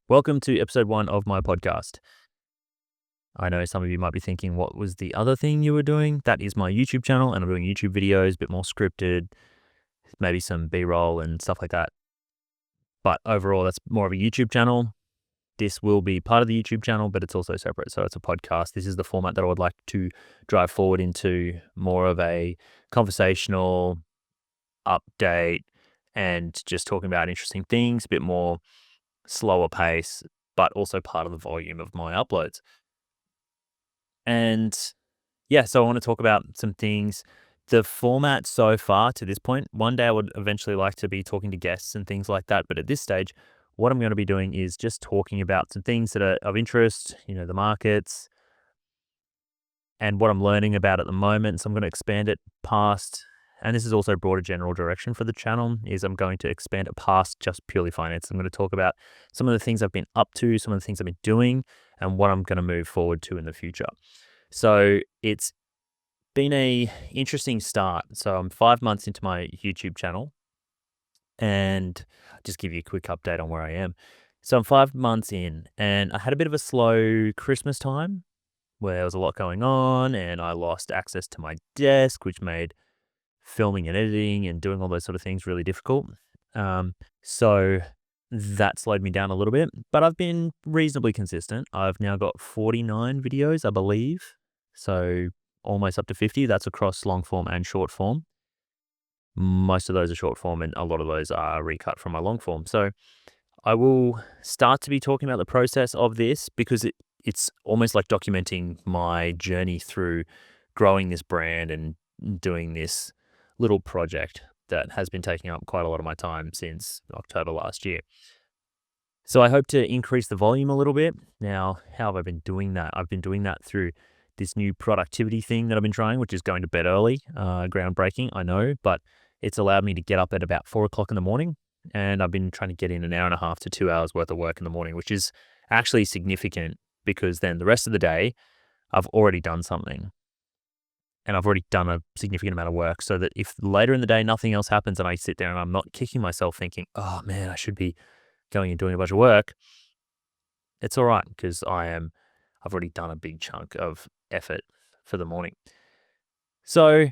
Welcome to episode 1 of my podcast. I know some of you might be thinking, what was the other thing you were doing? That is my YouTube channel, and I'm doing YouTube videos, a bit more scripted, maybe some B-roll and stuff like that. But overall, that's more of a YouTube channel. This will be part of the YouTube channel, but it's also separate. So it's a podcast. This is the format that I would like to drive forward into, more of a conversational update and just talking about interesting things, a bit more slower pace, but also part of the volume of my uploads. And yeah, so I want to talk about some things. The format so far to this point, one day I would eventually like to be talking to guests and things like that. But at this stage, what I'm going to be doing is just talking about some things that are of interest, the markets and what I'm learning about at the moment. So I'm going to expand it past, and this is also a broader general direction for the channel, is I'm going to expand it past just purely finance. I'm going to talk about some of the things I've been up to, some of the things I've been doing, and what I'm going to move forward to in the future. So it's been a interesting start. So I'm 5 months into my YouTube channel, and I'll just give you a quick update on where I am. So I'm 5 months in, and I had a bit of a slow Christmas time where there was a lot going on, and I lost access to my desk, which made filming and editing and doing all those sort of things really difficult. So that slowed me down a little bit, but I've been reasonably consistent. I've now got 49 videos, I believe. So almost up to 50. That's across long form and short form. Most of those are short form, and a lot of those are recut from my long form. So I will start to be talking about the process of this because it's almost like documenting my journey through growing this brand and doing this little project that has been taking up quite a lot of my time since October last year. So I hope to increase the volume a little bit. Now, how have I been doing that? I've been doing that through this new productivity thing that I've been trying, which is going to bed early. Groundbreaking, I know, but it's allowed me to get up at about 4 o'clock in the morning. And I've been trying to get in an hour and a half to 2 hours worth of work in the morning, which is actually significant because then the rest of the day, I've already done something. And I've already done a significant amount of work, so that if later in the day nothing else happens and I sit there and I'm not kicking myself thinking, oh man, I should be going and doing a bunch of work, it's all right because I've already done a big chunk of effort for the morning. So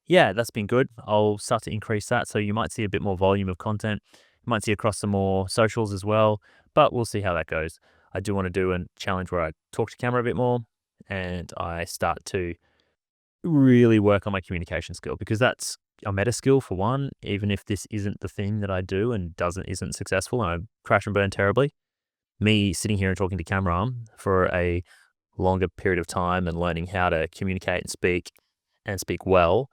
yeah, that's been good. I'll start to increase that. So you might see a bit more volume of content. You might see across some more socials as well, but we'll see how that goes. I do want to do a challenge where I talk to camera a bit more and I start to really work on my communication skill, because that's a meta skill for one. Even if this isn't the thing that I do and isn't successful and I crash and burn terribly, me sitting here and talking to camera for a longer period of time and learning how to communicate and speak well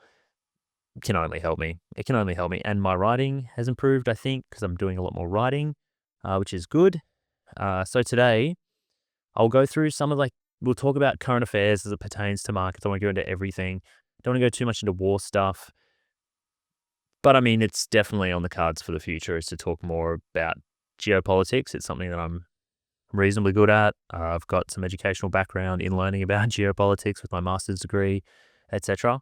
can only help me. It can only help me. And my writing has improved, I think, because I'm doing a lot more writing, which is good. So today I'll go through we'll talk about current affairs as it pertains to markets. I won't go into everything. Don't want to go too much into war stuff. But I mean, it's definitely on the cards for the future is to talk more about geopolitics. It's something that I'm reasonably good at. I've got some educational background in learning about geopolitics with my master's degree, etc.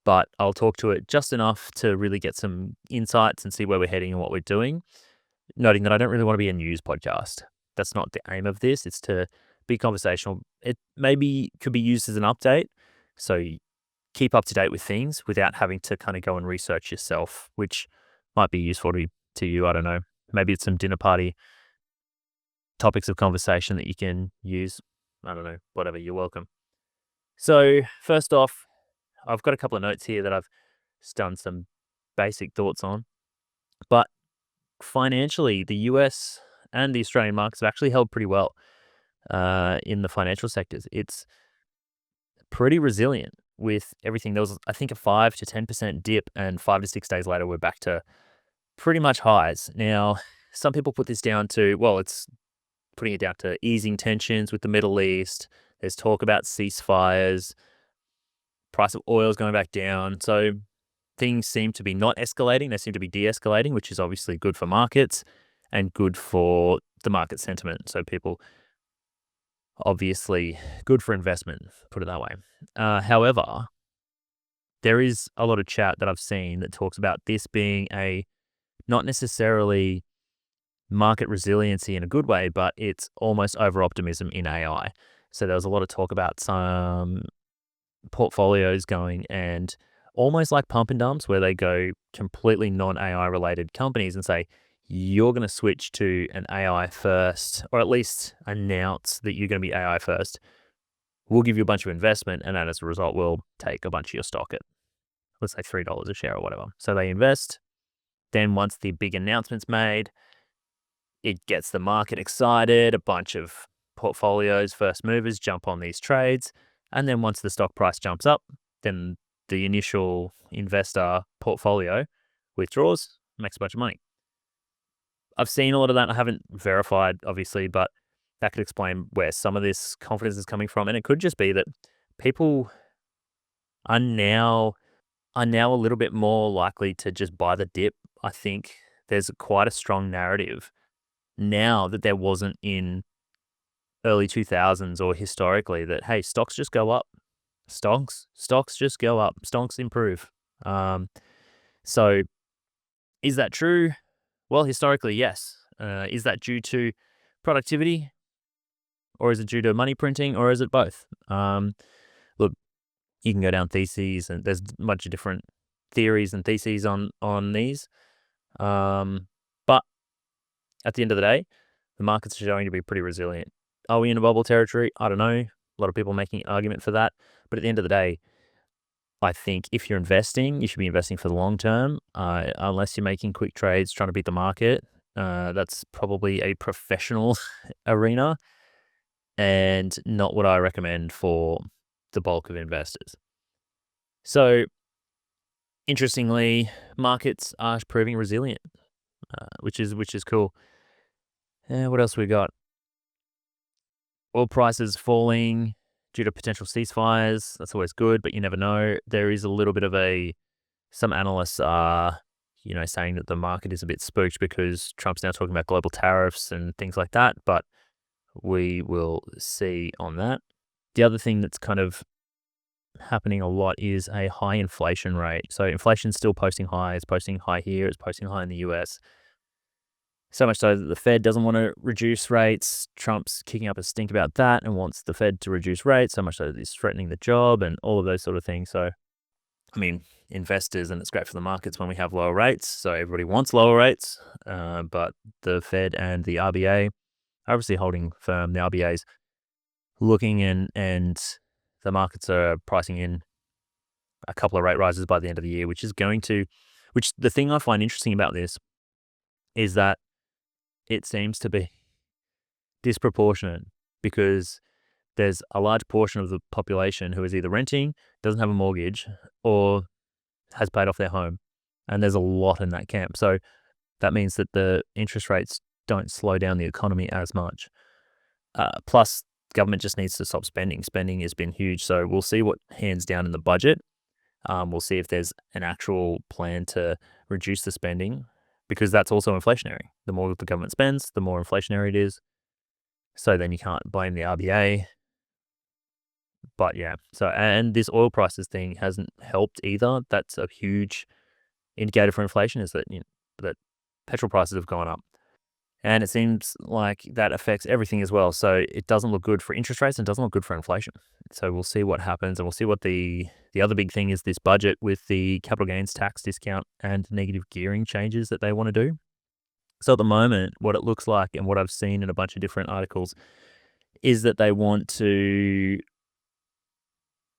But I'll talk to it just enough to really get some insights and see where we're heading and what we're doing, noting that I don't really want to be a news podcast. That's not the aim of this. It's to be conversational. It maybe could be used as an update, so you keep up to date with things without having to kind of go and research yourself, which might be useful to you. I don't know. Maybe it's some dinner party topics of conversation that you can use. I don't know, whatever, you're welcome. So first off, I've got a couple of notes here that I've just done some basic thoughts on. But financially, the US and the Australian markets have actually held pretty well in the financial sectors. It's pretty resilient with everything. There was, I think, a 5 to 10% dip, and 5 to 6 days later, we're back to pretty much highs. Now, some people put this down to, well, it's putting it down to easing tensions with the Middle East. There's talk about ceasefires. Price of oil is going back down. So things seem to be not escalating. They seem to be de-escalating, which is obviously good for markets and good for the market sentiment. So people, obviously good for investment, put it that way. However, there is a lot of chat that I've seen that talks about this being not necessarily market resiliency in a good way, but it's almost over optimism in AI. So there was a lot of talk about some portfolios going and almost like pump and dumps where they go completely non-AI related companies and say, you're going to switch to an AI first, or at least announce that you're going to be AI first. We'll give you a bunch of investment, and then as a result, we'll take a bunch of your stock at, let's say, $3 a share or whatever. So they invest. Then once the big announcement's made, it gets the market excited. A bunch of portfolios, first movers jump on these trades. And then once the stock price jumps up, then the initial investor portfolio withdraws, makes a bunch of money. I've seen a lot of that. I haven't verified, obviously, but that could explain where some of this confidence is coming from. And it could just be that people are now a little bit more likely to just buy the dip. I think there's quite a strong narrative now that there wasn't in early 2000s or historically that, hey, stocks just go up. Stocks just go up. Stocks improve. So is that true? Well, historically, yes. Is that due to productivity, or is it due to money printing, or is it both? Look, you can go down theses, and there's a bunch of different theories and theses on these. But at the end of the day, the markets are showing to be pretty resilient. Are we in a bubble territory? I don't know. A lot of people making an argument for that. But at the end of the day, I think if you're investing, you should be investing for the long term, unless you're making quick trades trying to beat the market. That's probably a professional arena and not what I recommend for the bulk of investors. So, interestingly, markets are proving resilient, which is cool. What else we got? Oil prices falling due to potential ceasefires. That's always good, but you never know. There is a little bit of some analysts are, saying that the market is a bit spooked because Trump's now talking about global tariffs and things like that, but we will see on that. The other thing that's kind of happening a lot is a high inflation rate. So inflation's still posting high. It's posting high here. It's posting high in the US. So much so that the Fed doesn't want to reduce rates. Trump's kicking up a stink about that and wants the Fed to reduce rates, so much so that he's threatening the job and all of those sort of things. So, I mean, investors, and it's great for the markets when we have lower rates. So everybody wants lower rates, but the Fed and the RBA are obviously holding firm. The RBA's looking and the markets are pricing in a couple of rate rises by the end of the year, which the thing I find interesting about this is that it seems to be disproportionate because there's a large portion of the population who is either renting, doesn't have a mortgage, or has paid off their home. And there's a lot in that camp. So that means that the interest rates don't slow down the economy as much. Plus, government just needs to stop spending. Spending has been huge. So we'll see what hands down in the budget. We'll see if there's an actual plan to reduce the spending, because that's also inflationary. The more the government spends, the more inflationary it is. So then you can't blame the RBA. But yeah, and this oil prices thing hasn't helped either. That's a huge indicator for inflation, is that that petrol prices have gone up. And it seems like that affects everything as well. So it doesn't look good for interest rates and doesn't look good for inflation. So we'll see what happens, and we'll see what the other big thing is this budget with the capital gains tax discount and negative gearing changes that they want to do. So at the moment, what it looks like and what I've seen in a bunch of different articles is that they want to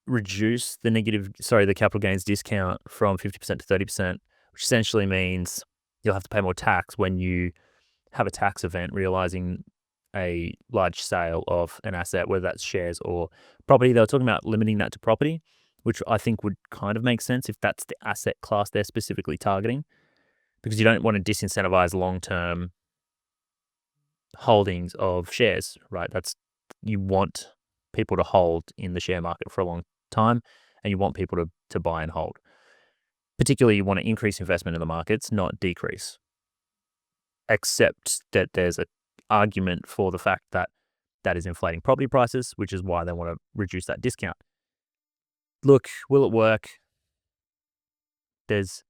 reduce the capital gains discount from 50% to 30%, which essentially means you'll have to pay more tax when you have a tax event realizing a large sale of an asset, whether that's shares or property. They were talking about limiting that to property, which I think would kind of make sense if that's the asset class they're specifically targeting, because you don't want to disincentivize long-term holdings of shares, right? You want people to hold in the share market for a long time, and you want people to buy and hold. Particularly, you want to increase investment in the markets, not decrease. Except that there's an argument for the fact that is inflating property prices, which is why they want to reduce that discount. Look, will it work? There's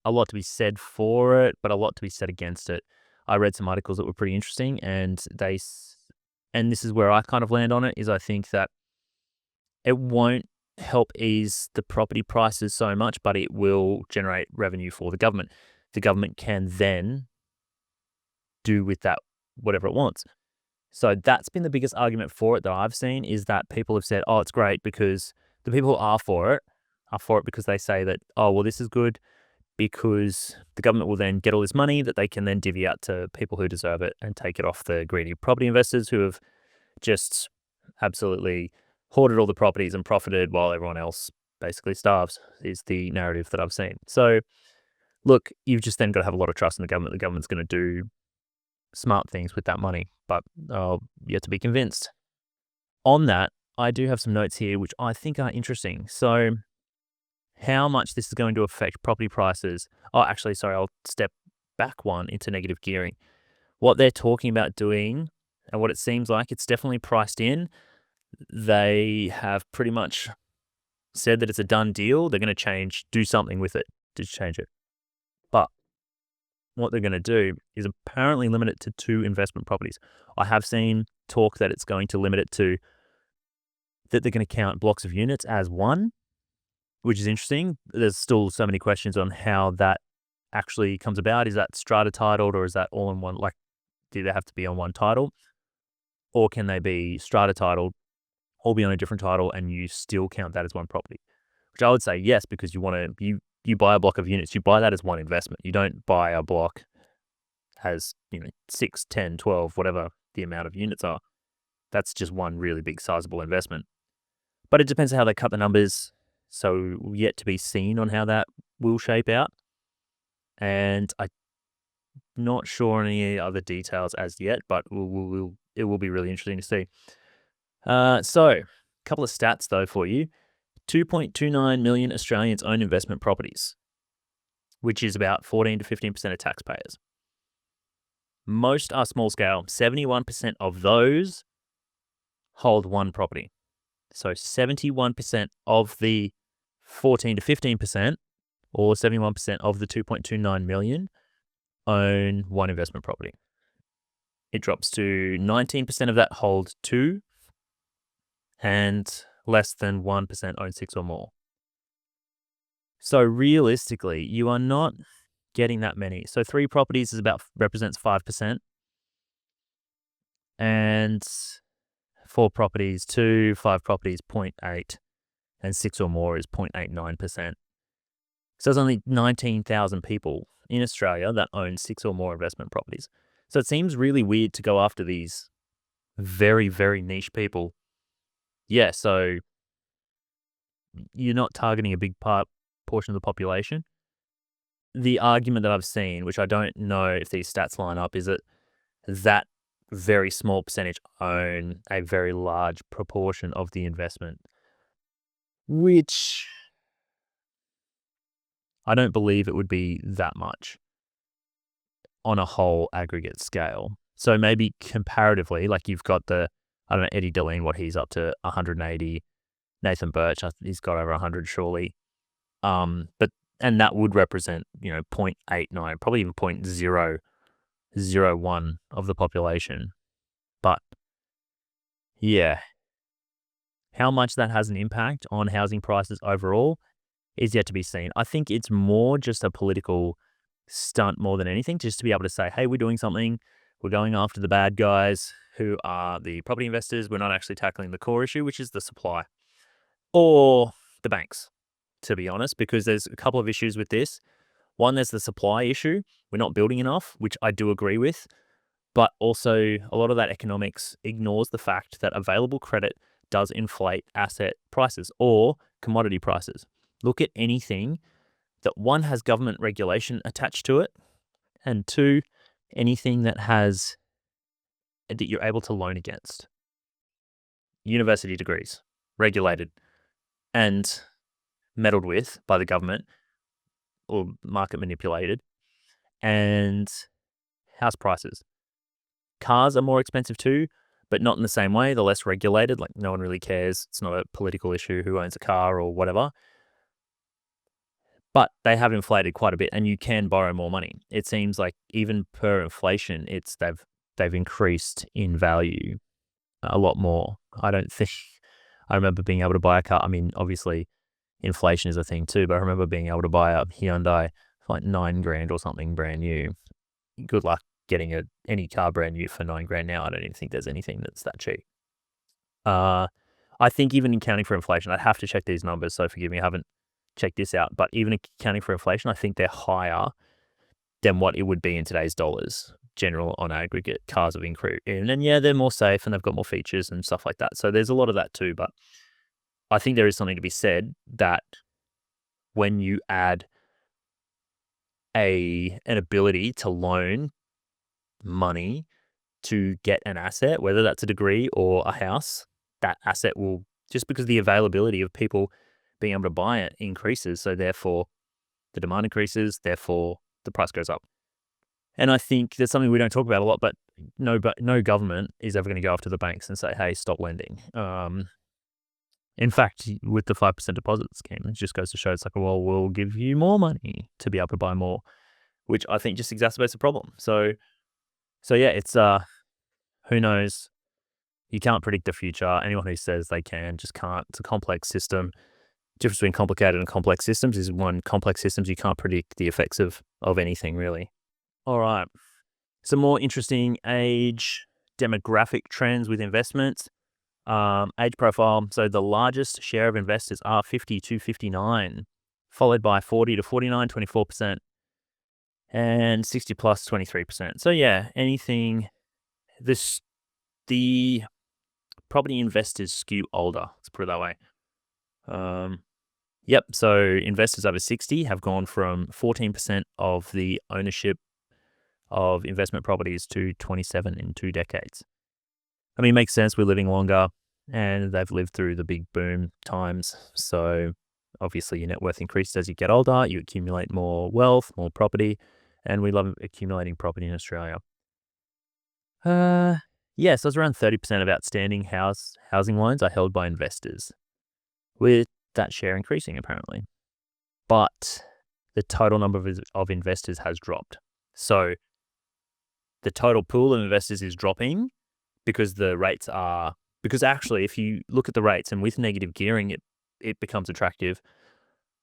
a lot to be said for it, but a lot to be said against it. I read some articles that were pretty interesting, and and this is where I kind of land on it, is I think that it won't help ease the property prices so much, but it will generate revenue for the government. The government can then do with that whatever it wants. So that's been the biggest argument for it that I've seen, is that people have said, oh, it's great, because the people who are for it because they say that, oh, well, this is good because the government will then get all this money that they can then divvy out to people who deserve it and take it off the greedy property investors who have just absolutely hoarded all the properties and profited while everyone else basically starves, is the narrative that I've seen. So, look, you've just then got to have a lot of trust in the government. The government's going to do smart things with that money, but yet to be convinced. On that, I do have some notes here which I think are interesting. So, how much this is going to affect property prices. Oh, actually, sorry, I'll step back one into negative gearing. What they're talking about doing, and what it seems like, it's definitely priced in. They have pretty much said that it's a done deal. They're going to do something with it to change it. But what they're going to do is apparently limit it to 2 investment properties. I have seen talk that it's going to limit it to, that they're going to count blocks of units as one, which is interesting. There's still so many questions on how that actually comes about. Is that strata titled, or is that all in one? Like, do they have to be on one title, or can they be strata titled, all be on a different title, and you still count that as one property? Which I would say yes, because you buy a block of units, you buy that as one investment. You don't buy a block as 6, 10, 12, whatever the amount of units are. That's just one really big sizable investment. But it depends on how they cut the numbers. So yet to be seen on how that will shape out. And I'm not sure on any other details as yet, but it will be really interesting to see. So a couple of stats though for you. 2.29 million Australians own investment properties, which is about 14 to 15% of taxpayers. Most are small scale. 71% of those hold one property. So 71% of the 14 to 15%, or 71% of the 2.29 million, own one investment property. It drops to 19% of that hold 2, and less than 1% own 6 or more. So realistically, you are not getting that many. So 3 properties represents 5%, and 4 properties 2, 5 properties 0.8, and 6 or more is 0.89%. So there's only 19,000 people in Australia that own 6 or more investment properties. So it seems really weird to go after these very, very niche people. Yeah, so you're not targeting a big portion of the population. The argument that I've seen, which I don't know if these stats line up, is that very small percentage own a very large proportion of the investment, which I don't believe it would be that much on a whole aggregate scale. So maybe comparatively, like you've got Eddie Deline, what he's up to 180. Nathan Birch, he's got over 100 surely. And that would represent, 0.89, probably even 0.001 of the population. But yeah, how much that has an impact on housing prices overall is yet to be seen. I think it's more just a political stunt more than anything, just to be able to say, hey, we're doing something. We're going after the bad guys who are the property investors. We're not actually tackling the core issue, which is the supply or the banks, to be honest, because there's a couple of issues with this. One, there's the supply issue. We're not building enough, which I do agree with. But also, a lot of that economics ignores the fact that available credit does inflate asset prices or commodity prices. Look at anything that, one, has government regulation attached to it, and 2, anything that you're able to loan against. University degrees, regulated and meddled with by the government or market manipulated, and house prices. Cars are more expensive too, but not in the same way. They're less regulated. Like, no one really cares. It's not a political issue who owns a car or whatever. but they have inflated quite a bit, and you can borrow more money. It seems like even per inflation, they've increased in value a lot more. I don't think I remember being able to buy a car. I mean, obviously, inflation is a thing too, but I remember being able to buy a Hyundai for like 9 grand or something brand new. Good luck getting any car brand new for 9 grand now. I don't even think there's anything that's that cheap. Uh, I think even accounting for inflation, I'd have to check these numbers. So forgive me, I haven't checked this out. But even accounting for inflation, I think they're higher than what it would be in today's dollars. General on aggregate, cars have increased, and yeah, they're more safe and they've got more features and stuff like that. So there's a lot of that too. But I think there is something to be said that when you add an ability to loan money to get an asset, whether that's a degree or a house, that asset will, just because the availability of people being able to buy it increases. So therefore the demand increases, therefore the price goes up. And I think there's something we don't talk about a lot, but no government is ever going to go after the banks and say, hey, stop lending. In fact, with the 5% deposit scheme, it just goes to show it's like, well, we'll give you more money to be able to buy more, which I think just exacerbates the problem. So yeah, it's who knows? You can't predict the future. Anyone who says they can just can't. It's a complex system. Difference between complicated and complex systems is, one, complex systems you can't predict the effects of anything really. All right, some more interesting age demographic trends with investments. Age profile. So the largest share of investors are 50 to 59, followed by 40 to 49, 24%, and 60 plus, 23%. So yeah, anything, the property investors skew older. Let's put it that way. Yep. So investors over 60 have gone from 14% of the ownership of investment properties to 27 in 2 decades. I mean, it makes sense. We're living longer and they've lived through the big boom times. So obviously your net worth increases as you get older. You accumulate more wealth, more property, and we love accumulating property in Australia. Yeah, so it's around 30% of outstanding housing loans are held by investors, with that share increasing apparently. But the total number of investors has dropped. So the total pool of investors is dropping because actually if you look at the rates, and with negative gearing it becomes attractive,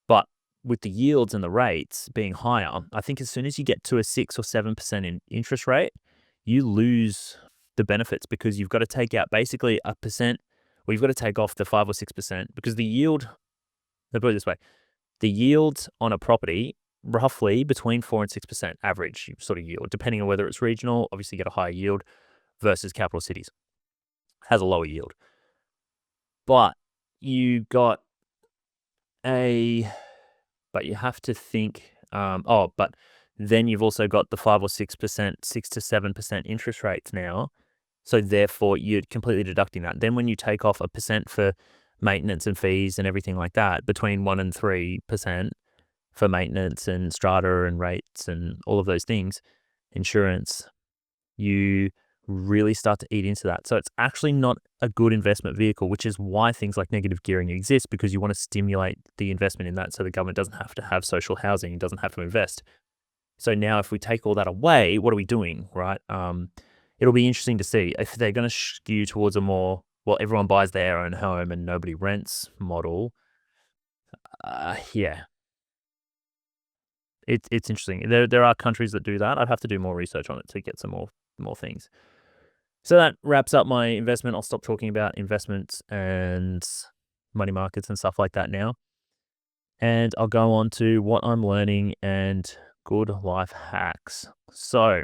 but with the yields and the rates being higher, I think as soon as you get to a 6 or 7% in interest rate, you lose the benefits because you've got to take out basically a percent, or you've got to take off the 5 or 6% because the yield, let's put it this way, the yield on a property roughly between 4 and 6% average sort of yield, depending on whether it's regional. Obviously you get a higher yield versus capital cities, has a lower yield. But you got but you have to think, but then you've also got the 5 or 6%, 6 to 7% interest rates now. So therefore you're completely deducting that. Then when you take off a percent for maintenance and fees and everything like that, between 1 and 3% for maintenance and strata and rates and all of those things, insurance, you really start to eat into that. So it's actually not a good investment vehicle, which is why things like negative gearing exist, because you want to stimulate the investment in that so the government doesn't have to have social housing, it doesn't have to invest. So now if we take all that away, what are we doing, right? It'll be interesting to see if they're going to skew towards a more, well, everyone buys their own home and nobody rents model. Yeah. It's interesting. There are countries that do that. I'd have to do more research on it to get some more things. So that wraps up my investment. I'll stop talking about investments and money markets and stuff like that now. And I'll go on to what I'm learning and good life hacks. So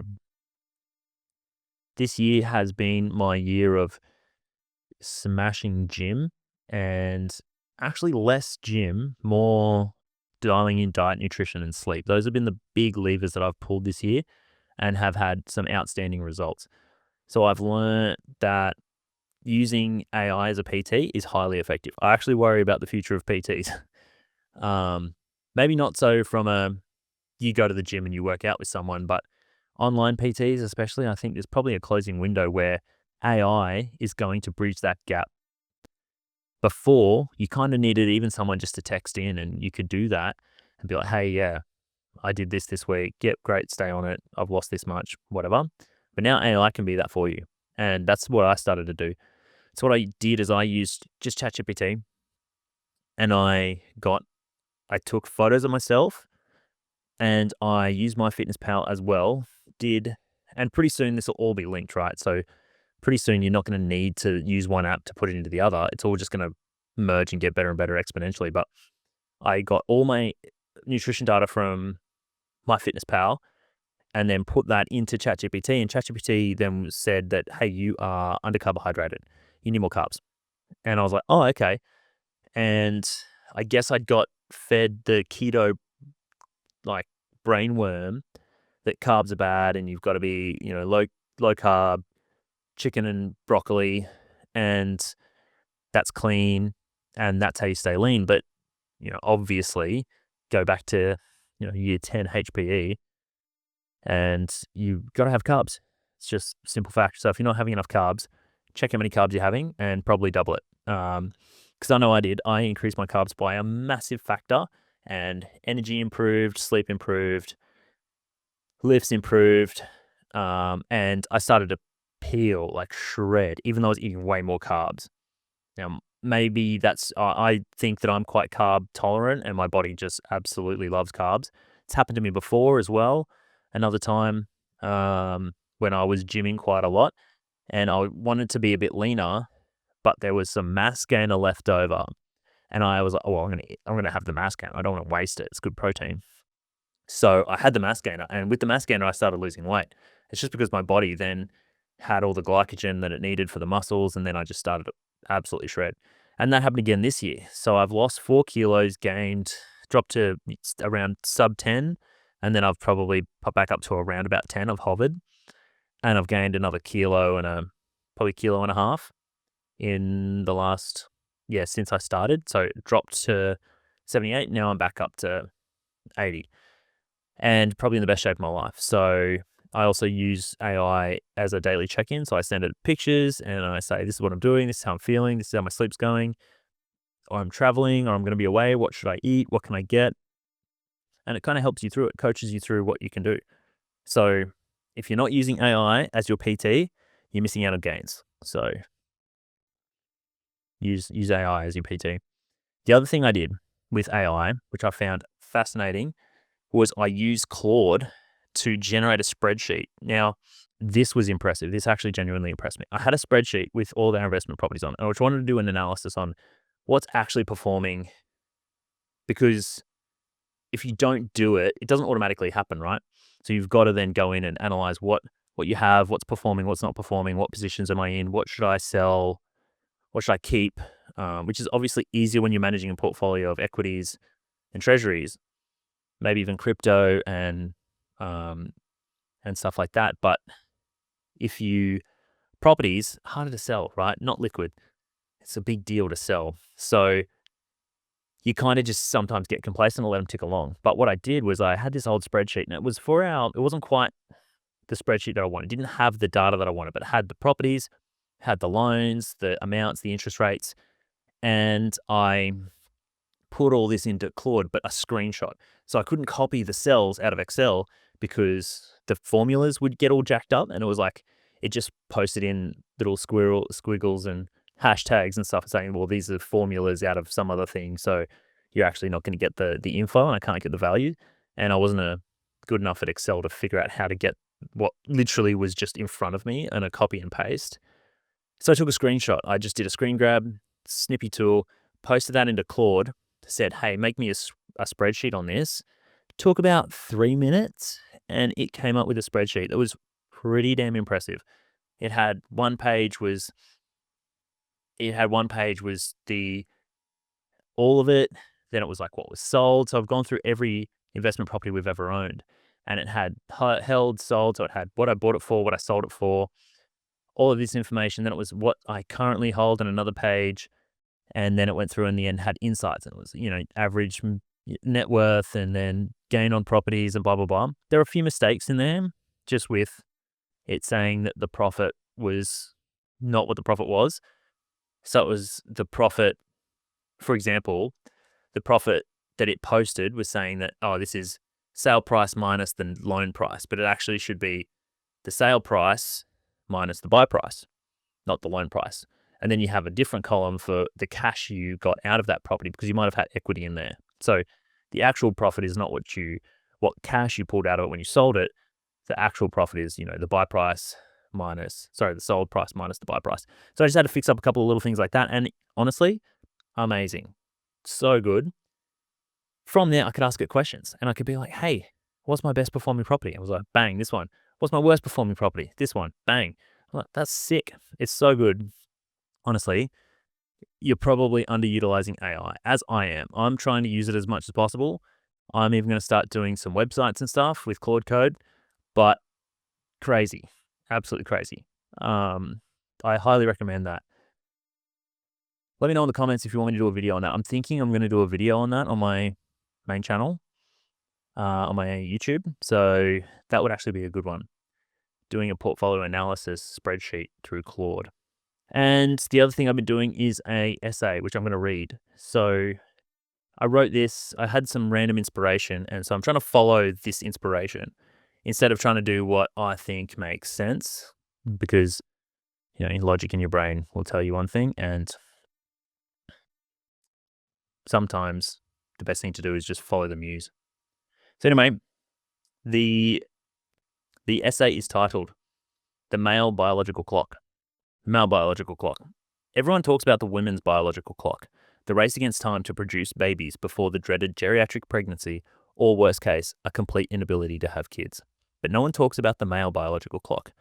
this year has been my year of smashing gym, and actually less gym, more dialing in diet, nutrition, and sleep. Those have been the big levers that I've pulled this year and have had some outstanding results. So I've learned that using AI as a PT is highly effective. I actually worry about the future of PTs. Maybe not so from you go to the gym and you work out with someone, but online PTs especially, I think there's probably a closing window where AI is going to bridge that gap. Before, you kind of needed even someone just to text in and you could do that. and be like, hey, yeah, I did this week. Yep, great, stay on it. I've lost this much, whatever. But now AI can be that for you. And that's what I started to do. So what I did is I used just ChatGPT, and I took photos of myself, and I used MyFitnessPal as well. And pretty soon this will all be linked, right? So pretty soon you're not going to need to use one app to put it into the other. It's all just going to merge and get better and better exponentially. But I got all my nutrition data from MyFitnessPal and then put that into ChatGPT. And ChatGPT then said that, hey, you are undercarbohydrated. You need more carbs. And I was like, oh, okay. And I guess I'd got fed the keto like brainworm that carbs are bad and you've got to be, low carb, chicken and broccoli, and that's clean and that's how you stay lean. But, obviously go back to, year 10 HPE, and you've got to have carbs. It's just simple fact. So if you're not having enough carbs, check how many carbs you're having and probably double it. Because I know I did. I increased my carbs by a massive factor, and energy improved, sleep improved, lifts improved, and I started to peel, like shred, even though I was eating way more carbs. Now, maybe I think that I'm quite carb tolerant and my body just absolutely loves carbs. It's happened to me before as well. Another time, when I was gymming quite a lot and I wanted to be a bit leaner, but there was some mass gainer left over. And I was like, oh, well, I'm gonna have the mass gainer. I don't want to waste it. It's good protein. So I had the mass gainer, and with the mass gainer, I started losing weight. It's just because my body then had all the glycogen that it needed for the muscles, and then I just started to absolutely shred. And that happened again this year. So I've lost 4 kilos, dropped to around sub 10, and then I've probably popped back up to around about 10. I've hovered, and I've gained another kilo and probably kilo and a half in the last, since I started. So it dropped to 78. Now I'm back up to 80. And probably in the best shape of my life. So I also use AI as a daily check-in. So I send it pictures and I say, this is what I'm doing, this is how I'm feeling, this is how my sleep's going, or I'm traveling, or I'm going to be away. What should I eat? What can I get? And it kind of helps you through it, coaches you through what you can do. So if you're not using AI as your PT, you're missing out on gains. So use AI as your PT. The other thing I did with AI, which I found fascinating, was I used Claude to generate a spreadsheet. Now, this was impressive. This actually genuinely impressed me. I had a spreadsheet with all of our investment properties on, and I just wanted to do an analysis on what's actually performing, because if you don't do it, it doesn't automatically happen, right? So you've got to then go in and analyze what you have, what's performing, what's not performing, what positions am I in, what should I sell, what should I keep, which is obviously easier when you're managing a portfolio of equities and treasuries, maybe even crypto and stuff like that. But if properties, harder to sell, right? Not liquid. It's a big deal to sell. So you kind of just sometimes get complacent and let them tick along. But what I did was I had this old spreadsheet, and it wasn't quite the spreadsheet that I wanted. It didn't have the data that I wanted, but it had the properties, had the loans, the amounts, the interest rates, and I put all this into Claude, but a screenshot. So I couldn't copy the cells out of Excel because the formulas would get all jacked up, and it was like it just posted in little squiggles and hashtags and stuff saying, well, these are formulas out of some other thing. So you're actually not going to get the info, and I can't get the value. And I wasn't good enough at Excel to figure out how to get what literally was just in front of me and a copy and paste. So I took a screenshot. I just did a screen grab, snippy tool, posted that into Claude, said, hey, make me a spreadsheet on this. Took about 3 minutes, and it came up with a spreadsheet that was pretty damn impressive. It had one page was the all of it. Then it was like what was sold. So I've gone through every investment property we've ever owned, and it had held, sold. So it had what I bought it for, what I sold it for, all of this information. Then it was what I currently hold on another page. And then it went through in the end, had insights. And it was, average net worth and then gain on properties and blah, blah, blah. There are a few mistakes in there, just with it saying that the profit was not what the profit was. So it was the profit, for example, the profit that it posted was saying that, oh, this is sale price minus the loan price, but it actually should be the sale price minus the buy price, not the loan price. And then you have a different column for the cash you got out of that property because you might have had equity in there. So the actual profit is not what cash you pulled out of it when you sold it. The actual profit is, the buy price the sold price minus the buy price. So I just had to fix up a couple of little things like that. And honestly, amazing. So good. From there, I could ask it questions and I could be like, hey, what's my best performing property? I was like, bang, this one. What's my worst performing property? This one, bang. I'm like, that's sick. It's so good. Honestly, you're probably underutilizing AI, as I am. I'm trying to use it as much as possible. I'm even going to start doing some websites and stuff with Claude Code, but crazy, absolutely crazy. I highly recommend that. Let me know in the comments if you want me to do a video on that. I'm thinking I'm going to do a video on that on my main channel, on my YouTube. So that would actually be a good one. Doing a portfolio analysis spreadsheet through Claude. And the other thing I've been doing is a essay, which I'm going to read. So I wrote this, I had some random inspiration, and so I'm trying to follow this inspiration instead of trying to do what I think makes sense, because, logic in your brain will tell you one thing, and sometimes the best thing to do is just follow the muse. So anyway, the essay is titled The Male Biological Clock. Male biological clock. Everyone talks about the women's biological clock, the race against time to produce babies before the dreaded geriatric pregnancy, or worst case, a complete inability to have kids. But no one talks about the male biological clock.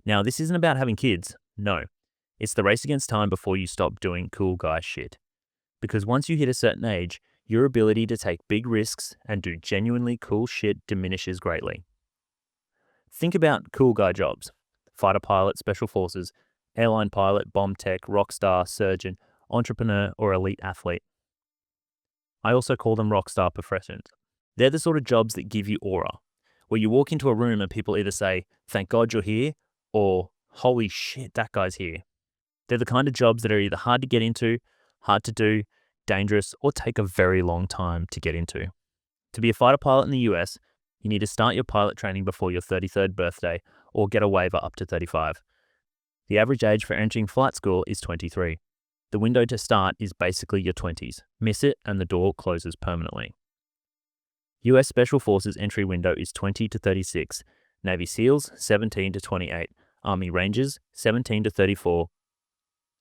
Now, this isn't about having kids. No. It's the race against time before you stop doing cool guy shit. Because once you hit a certain age, your ability to take big risks and do genuinely cool shit diminishes greatly. Think about cool guy jobs: fighter pilot, special forces, airline pilot, bomb tech, rockstar, surgeon, entrepreneur, or elite athlete. I also call them rockstar professions. They're the sort of jobs that give you aura, where you walk into a room and people either say, thank God you're here, or holy shit, that guy's here. They're the kind of jobs that are either hard to get into, hard to do, dangerous, or take a very long time to get into. To be a fighter pilot in the US, you need to start your pilot training before your 33rd birthday or get a waiver up to 35. The average age for entering flight school is 23. The window to start is basically your 20s. Miss it and the door closes permanently. US Special Forces entry window is 20 to 36. Navy SEALs, 17 to 28. Army Rangers, 17 to 34.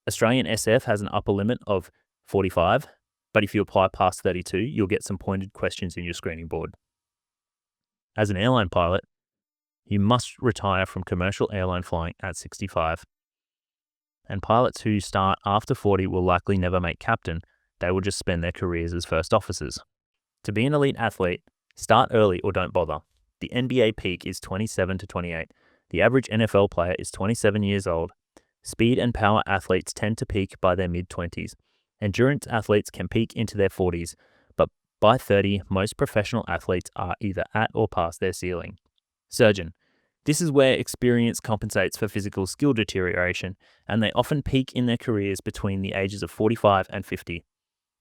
Australian SF has an upper limit of 45, but if you apply past 32, you'll get some pointed questions in your screening board. As an airline pilot, you must retire from commercial airline flying at 65. And pilots who start after 40 will likely never make captain. They will just spend their careers as first officers. To be an elite athlete, start early or don't bother. The NBA peak is 27 to 28. The average NFL player is 27 years old. Speed and power athletes tend to peak by their mid-20s. Endurance athletes can peak into their 40s, but by 30, most professional athletes are either at or past their ceiling. Surgeon. This is where experience compensates for physical skill deterioration, and they often peak in their careers between the ages of 45 and 50.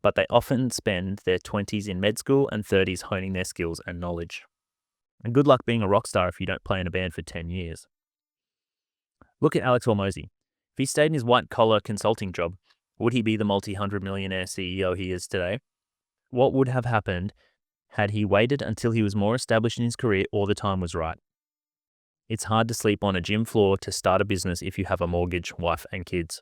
But they often spend their 20s in med school and 30s honing their skills and knowledge. And good luck being a rock star if you don't play in a band for 10 years. Look at Alex Hormozy. If he stayed in his white-collar consulting job, would he be the multi-hundred-millionaire CEO he is today? What would have happened had he waited until he was more established in his career or the time was right? It's hard to sleep on a gym floor to start a business if you have a mortgage, wife, and kids.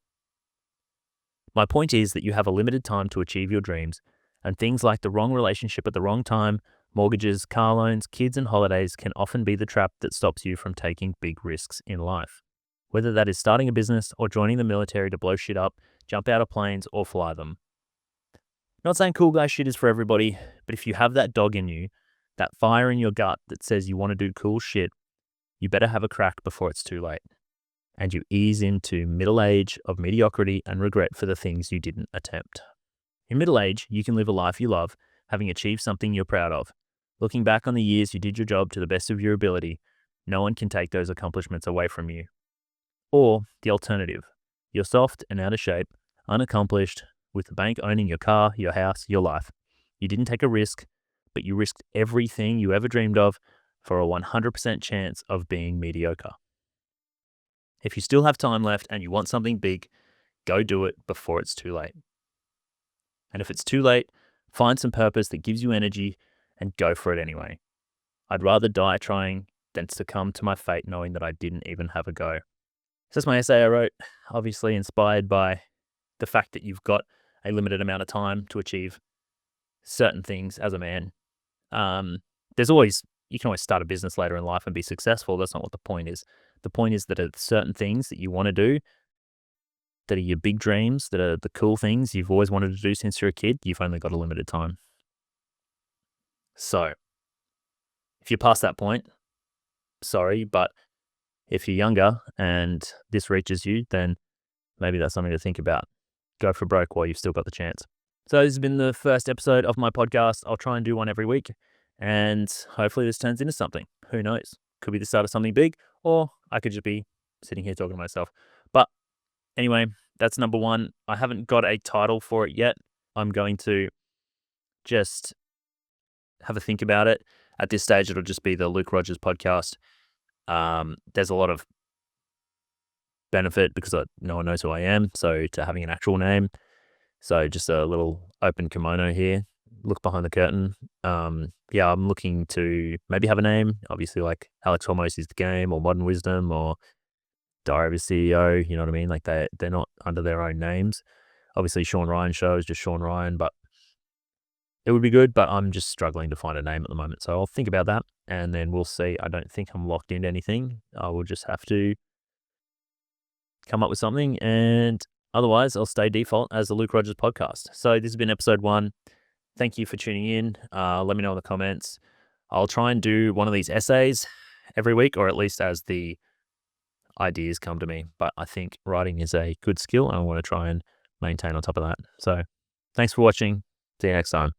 My point is that you have a limited time to achieve your dreams, and things like the wrong relationship at the wrong time, mortgages, car loans, kids, and holidays can often be the trap that stops you from taking big risks in life. Whether that is starting a business or joining the military to blow shit up, jump out of planes, or fly them. Not saying cool guy shit is for everybody, but if you have that dog in you, that fire in your gut that says you want to do cool shit, you better have a crack before it's too late. And you ease into middle age of mediocrity and regret for the things you didn't attempt. In middle age, you can live a life you love, having achieved something you're proud of. Looking back on the years you did your job to the best of your ability, no one can take those accomplishments away from you. Or the alternative, you're soft and out of shape, unaccomplished, with the bank owning your car, your house, your life. You didn't take a risk, but you risked everything you ever dreamed of for a 100% chance of being mediocre. If you still have time left and you want something big, go do it before it's too late. And if it's too late, find some purpose that gives you energy and go for it anyway. I'd rather die trying than succumb to my fate knowing that I didn't even have a go. So that's my essay I wrote, obviously inspired by the fact that you've got a limited amount of time to achieve certain things as a man. There's always, you can always start a business later in life and be successful. That's not what the point is. The point is that it's certain things that you want to do that are your big dreams, that are the cool things you've always wanted to do since you're a kid. You've only got a limited time. So if you're past that point, sorry, but if you're younger and this reaches you, then maybe that's something to think about. Go for broke while you've still got the chance. So this has been the first episode of my podcast. I'll try and do one every week, and hopefully this turns into something. Who knows? Could be the start of something big, or I could just be sitting here talking to myself. But anyway, that's number one. I haven't got a title for it yet. I'm going to just have a think about it. At this stage, it'll just be the Luke Rogers podcast. There's a lot of benefit because no one knows who I am, so to having an actual name. So just a little open kimono here, look behind the curtain. Yeah, I'm looking to maybe have a name, obviously like Alex Hormozzi is the game, or Modern Wisdom, or Diary of a CEO, you know what I mean? Like they're not under their own names. Obviously Sean Ryan show is just Sean Ryan, but it would be good, but I'm just struggling to find a name at the moment. So I'll think about that and then we'll see. I don't think I'm locked into anything. I will just have to come up with something, and otherwise I'll stay default as the Luke Rogers podcast. So this has been episode 1. Thank you for tuning in. Let me know in the comments. I'll try and do one of these essays every week, or at least as the ideas come to me. But I think writing is a good skill and I want to try and maintain on top of that. So thanks for watching. See you next time.